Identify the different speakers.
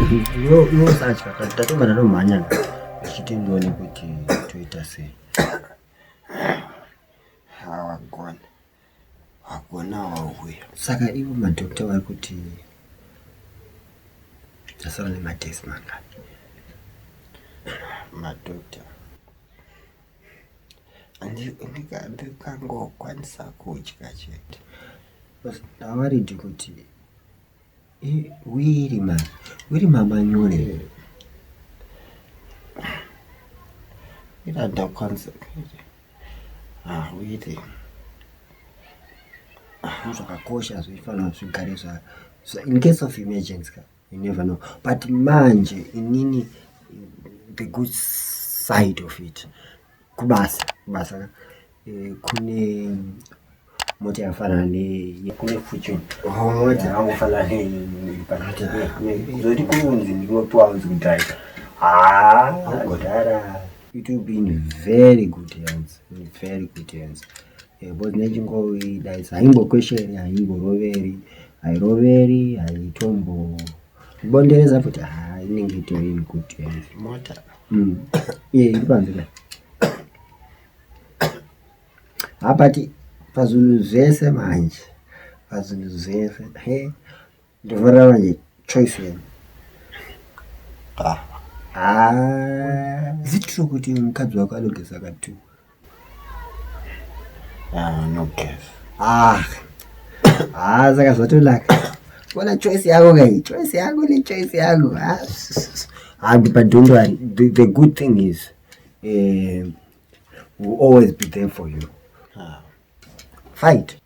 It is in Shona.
Speaker 1: No such tatomana nomhanya ichiti ndione kuti toita sei.
Speaker 2: Wagona wauya.
Speaker 1: Saka ivo madhokta vari kuti tasara nematesi mangani.
Speaker 2: Madhokta ndikangokwanisa kudya chete.
Speaker 1: Havariti kuti wiri mamanyore
Speaker 2: ila ndakwanisa wiri
Speaker 1: zvakakosha zvifanira zvigare in case of emergency you never know, but manje inini the good side of it kubasa kune moti yafanana kune fortune moti angofanana zoti kunzi ndinopiwa unzi kudrive godara. It will be in very good hands, because nechingoidaisa haimbokwesheri, hairoveri, haitombo bondereza kuti inenge itori in good hands.
Speaker 2: Mota
Speaker 1: iri panzira hapati pazvinhu zvese manje, pazvinhu zvese ndofarira manje choice yenu. Zitiro kuti mukadzi wako anogeza katu
Speaker 2: no guess.
Speaker 1: Saka zvatonaka kuona choice yako kai, choice yako nechoice yako. But don't worry, the good thing is we'll always be there for you. Fight.